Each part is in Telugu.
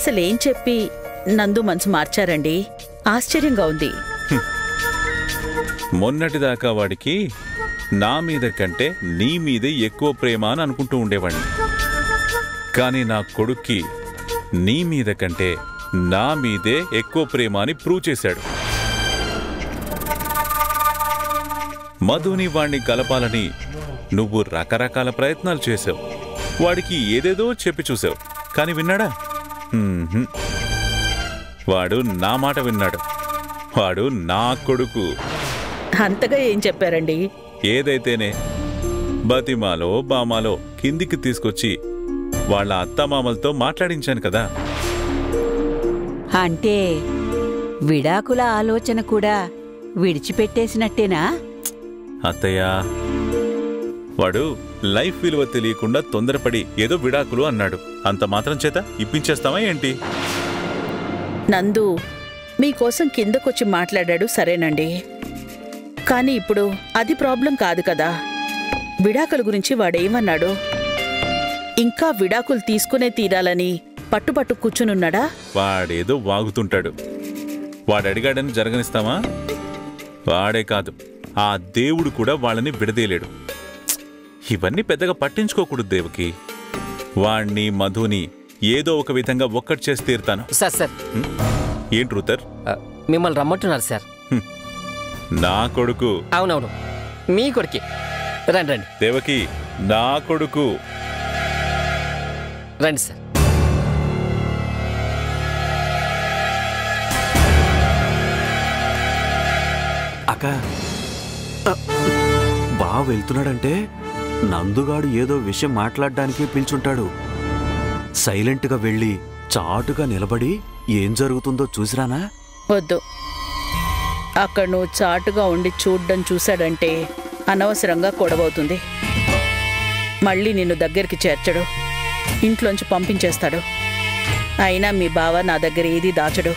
అసలేం చెప్పి నందు మనసు మార్చారండి? ఆశ్చర్యంగా ఉంది. మొన్నటిదాకా వాడికి నా మీద కంటే నీ మీదే ఎక్కువ ప్రేమ అని అనుకుంటూ ఉండేవాడిని. కానీ నా కొడుక్కి నీ మీద కంటే నా మీదే ఎక్కువ ప్రేమ అని ప్రూవ్ చేశాడు. మధుని వాణ్ణి కలపాలని నువ్వు రకరకాల ప్రయత్నాలు చేశావు. వాడికి ఏదేదో చెప్పి చూసావు, కానీ విన్నాడా? వాడు నా మాట విన్నాడు. వాడు నా కొడుకు. అంతగా ఏం చెప్పారండి? ఏదైతేనే బతిమాలో బామాలో కిందికి తీసుకొచ్చి వాళ్ళ అత్తమామలతో మాట్లాడించాను కదా. అంటే విడాకుల ఆలోచన కూడా విడిచిపెట్టేసినట్టేనా? అత్తయ్యా, వాడు లైఫ్ విలువ తెలియకుండా తొందరపడి ఏదో విడాకులు అన్నాడు. అంత మాత్రం చేత ఇప్పించేస్తావా ఏంటి? నందు మీకోసం కిందకొచ్చి మాట్లాడాడు, సరేనండి. కానీ ఇప్పుడు అది ప్రాబ్లం కాదు కదా. విడాకుల గురించి వాడేమన్నాడు? ఇంకా విడాకులు తీసుకునే తీరాలని పట్టుపట్టు కూర్చునున్నాడా? వాడేదో వాగుతుంటాడు. వాడడిగాడని జరగనిస్తామా? వాడే కాదు, ఆ దేవుడు కూడా వాళ్ళని విడదీయలేడు. ఇవన్నీ పెద్దగా పట్టించుకోకూడదు దేవకి. వాణ్ణి మధుని ఏదో ఒక విధంగా ఒక్కటి చేసి తీరుతాను. సార్ ఏంటి రూతర్? మిమ్మల్ని రమ్మంటున్నారు సార్. నా కొడుకు. అవునవును, మీ కొడుకే. రండి రండి. దేవకి, నా కొడుకు. రండి సార్. అక్క, బావ వెళ్తున్నాడంటే నందుగాడు ఏదో విషయం మాట్లాడడానికి పిలుచుంటాడు. సైలెంట్గా వెళ్ళి చాటుగా నిలబడి ఏం జరుగుతుందో చూసిరానా? వద్దు. అక్కడ నువ్వు చాటుగా ఉండి చూడ్డం చూశాడంటే అనవసరంగా గొడవవుతుంది. మళ్ళీ నిన్ను దగ్గరికి చేర్చడు, ఇంట్లోంచి పంపించేస్తాడు. అయినా మీ బావ నా దగ్గర ఏదీ దాచడు.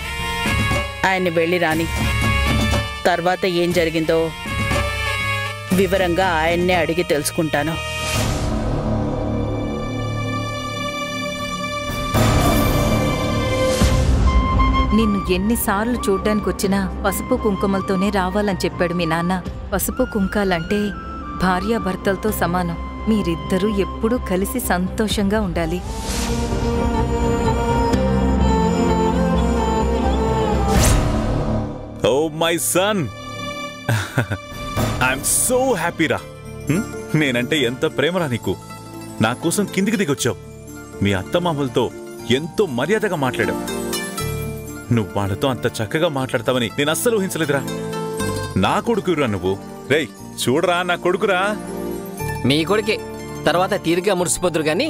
ఆయన్ని వెళ్ళి రాని, తర్వాత ఏం జరిగిందో వివరంగా ఆయన్నే అడిగి తెలుసుకుంటాను. నిన్ను ఎన్నిసార్లు చూడ్డానికి వచ్చినా పసుపు కుంకుమలతోనే రావాలని చెప్పాడు మీ నాన్న. పసుపు కుంకాలంటే భార్యాభర్తలతో సమానం. మీరిద్దరూ ఎప్పుడూ కలిసి సంతోషంగా ఉండాలి. Oh my son, I'm so హ్యాపీరా. నేనంటే ఎంత ప్రేమరా నీకు. నా కోసం కిందికి దిగొచ్చావు. మీ అత్తమామలతో ఎంతో మర్యాదగా మాట్లాడావు. నువ్వు వాళ్ళతో అంత చక్కగా మాట్లాడతావని నేను అస్సలు ఊహించలేదురా. నా కొడుకురా నువ్వు. రేయ్ చూడరా, నా కొడుకురా. మీ కొడుకే. తర్వాత తీరిగా మురిసిపోదురు గాని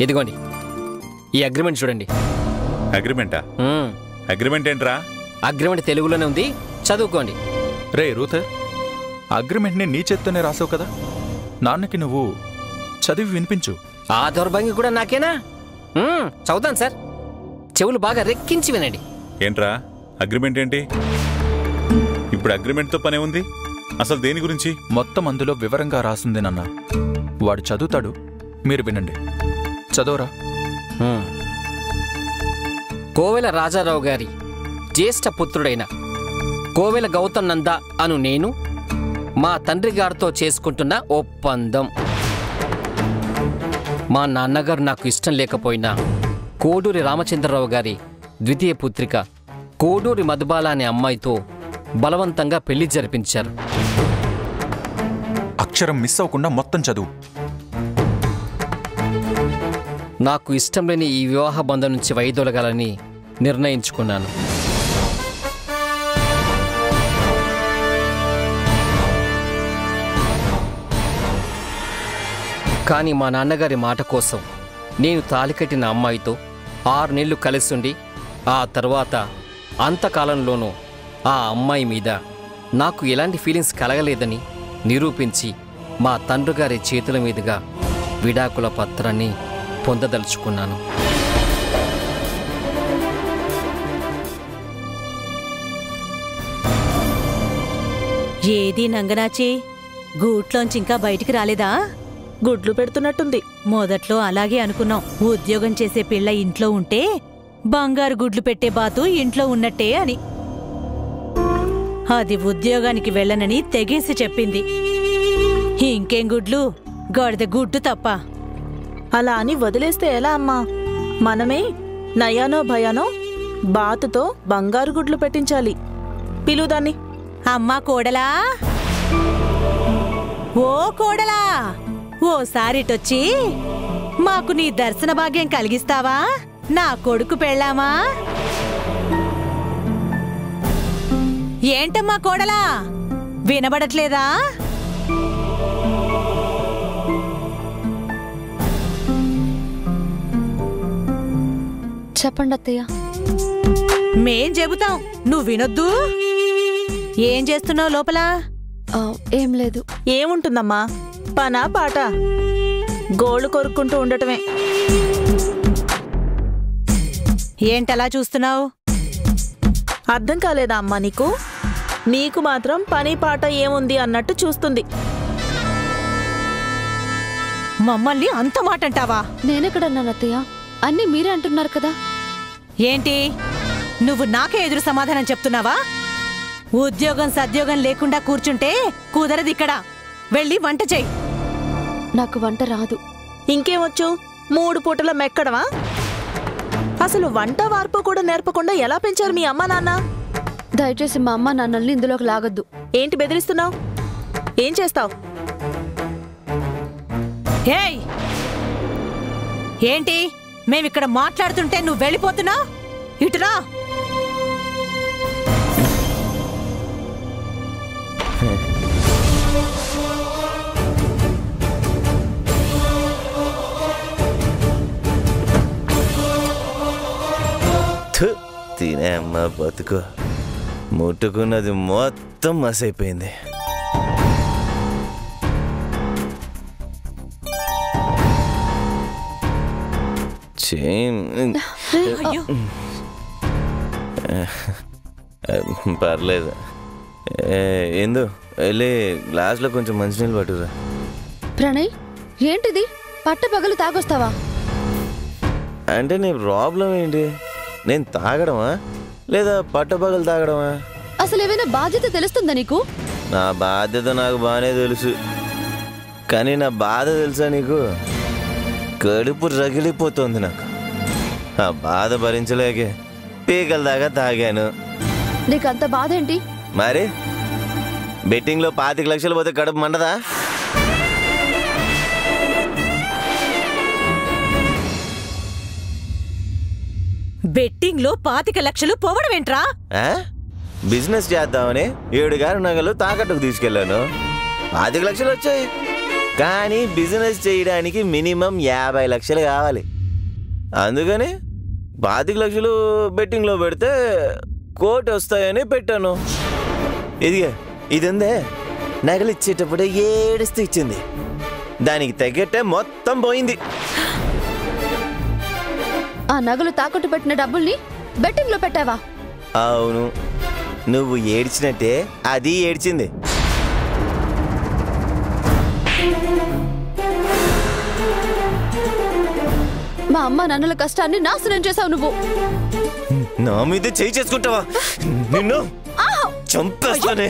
ఇదిగోండి ఈ అగ్రిమెంట్ చూడండి. అగ్రిమెంటా? అగ్రిమెంట్ ఏంట్రా? అగ్రిమెంట్ తెలుగులోనే ఉంది, చదువుకోండి. రే రూతర్, అగ్రిమెంట్ని నీ చేత్తోనే రాసావు కదా, నాన్నకి నువ్వు చదివి వినిపించు. ఆ దౌర్భంగి కూడా నాకేనా? చదువుతాను సార్, చెవులు బాగా రెక్కించి వినండి. ఏంట్రా అగ్రిమెంట్ ఏంటి? ఇప్పుడు అగ్రిమెంట్తో పనే ఉంది. అసలు దేని గురించి? మొత్తం అందులో వివరంగా రాసింది నాన్న. వాడు చదువుతాడు, మీరు వినండి. చదవరా. కోవెల రాజారావు గారి జ్యేష్ఠ పుత్రుడైన కోవెల గౌతమ్ నంద అను నేను మా తండ్రి గారితో చేసుకుంటున్న ఒప్పందం. మా నాన్నగారు నాకు ఇష్టం లేకపోయినా కోడూరి రామచంద్రరావు గారి ద్వితీయ పుత్రిక కోడూరి మధుబాల అనే అమ్మాయితో బలవంతంగా పెళ్లి జరిపించారు. అక్షరం మిస్ అవ్వకుండా మొత్తం చదువు. నాకు ఇష్టం లేని ఈ వివాహ బంధం నుంచి వైదొలగాలని నిర్ణయించుకున్నాను. కానీ మా నాన్నగారి మాట కోసం నేను తాళికట్టిన అమ్మాయితో 6 నెలలు కలిసుండి ఆ తర్వాత అంతకాలంలోనూ ఆ అమ్మాయి మీద నాకు ఎలాంటి ఫీలింగ్స్ కలగలేదని నిరూపించి మా తండ్రి గారి చేతుల మీదుగా విడాకుల పత్రాన్ని పొందదలుచుకున్నాను. ఏది నంగనాచి, గూట్లోంచి ఇంకా బయటికి రాలేదా? గుడ్లు పెడుతున్నట్టుంది. మొదట్లో అలాగే అనుకున్నాం. ఉద్యోగం చేసే పిల్ల ఇంట్లో ఉంటే బంగారు గుడ్లు పెట్టే బాతు ఇంట్లో ఉన్నట్టే అని. అది ఉద్యోగానికి వెళ్ళనని తెగేసి చెప్పింది. ఇంకేం గుడ్లు, గాడిద గుడ్డు తప్ప. అలా అని వదిలేస్తే ఎలా అమ్మా? మనమే నయానో భయానో బాతుతో బంగారు గుడ్లు పెట్టించాలి. పిలుదాన్ని. అమ్మా కోడలా, ఓ కోడలా, ఓసారిటొచ్చి మాకు నీ దర్శన భాగ్యం కలిగిస్తావా? నా కొడుకు పెళ్ళామా? ఏంటమ్మా కోడలా, వినబడట్లేదా? చెప్పండి అత్తయ్య. మేం చెబుతాం, నువ్వు వినొద్దు. ఏం చేస్తున్నావు లోపల? ఏం లేదు. ఏముంటుందమ్మా, పనా పాట, గోళ్ళు కొరుక్కుంటూ ఉండటమే. ఏంటలా చూస్తున్నావు? అర్థం కాలేదా అమ్మా నీకు? నీకు మాత్రం పని పాట ఏముంది అన్నట్టు చూస్తుంది. మమ్మల్ని అంత మాట అంటావా? నేనెక్కడన్నాను అత్తయ్య? అన్నీ మీరే అంటున్నారు కదా. ఏంటి, నువ్వు నాకే ఎదురు సమాధానం చెప్తున్నావా? ఉద్యోగం సద్యోగం లేకుండా కూర్చుంటే కుదరదిక్కడ. వెళ్ళి వంట చెయ్యి. నాకు వంట రాదు. ఇంకేమొచ్చు? 3 పూటల మెక్కడవా? అసలు వంట వార్పు కూడా నేర్పకుండా ఎలా పెంచారు మీ అమ్మా నాన్న? దయచేసి మా అమ్మ నాన్నల్ని ఇందులోకి లాగొద్దు. ఏంటి బెదిరిస్తున్నావు? ఏం చేస్తావు? ఏయ్, ఏంటి మేమిక్కడ మాట్లాడుతుంటే నువ్వు వెళ్ళిపోతున్నావు? ఇటురా. తినే అమ్మ బతుకు, ముట్టుకున్నది మొత్తం మసైపోయింది. పర్లేదు. ఎందు వెళ్ళి గ్లాస్లో కొంచెం మంచినీళ్ళు పట్టురా. ప్రణయ్, ఏంటిది? పట్టపగలు తాగొస్తావా? అంటే నీ ప్రాబ్లం ఏంటి? నేను తాగడమా లేదా పట్టపగలు తాగడమా? అసలు ఏమైనా బాధ్యత తెలుస్తుందా నీకు? నా బాధ్యత నాకు బాగానే తెలుసు, కానీ నా బాధ తెలుసా నీకు? కడుపు రగిలిపోతుంది నాకు. ఆ బాధ భరించలేకే పీకల దాకా తాగాను. నీకంత బాధ ఏంటి? మరి బెట్టింగ్లో 25 లక్షలు పోతే కడుపు మండదా? బెట్టింగ్ లో 25 లక్షలు పోవడం ఏంట్రా? బిజినెస్ చేద్దామని 7 గారు నగలు తాకట్టుకు తీసుకెళ్లాను. 25 లక్షలు వచ్చాయి, కానీ బిజినెస్ చేయడానికి మినిమం 50 లక్షలు కావాలి. అందుకని 25 లక్షలు బెట్టింగ్లో పెడితే 1 కోటి వస్తాయని పెట్టాను. ఇది ఉందే, నగలు ఇచ్చేటప్పుడే ఏడుస్తూ ఇచ్చింది. దానికి తగ్గట్టే మొత్తం పోయింది. ఆ నగలు తాకట్టు పెట్టిన డబ్బుల్ని బెట్టింగ్ లో పెట్టావా? అవును, నువ్వు ఏడ్చినట్టే అది ఏడ్చింది. మా అమ్మ నాన్నల కష్టాన్ని నాశనం చేసావు నువ్వు. నా మీద చేయి చేసుకుంటావా? నిన్ను చంపేస్తానే.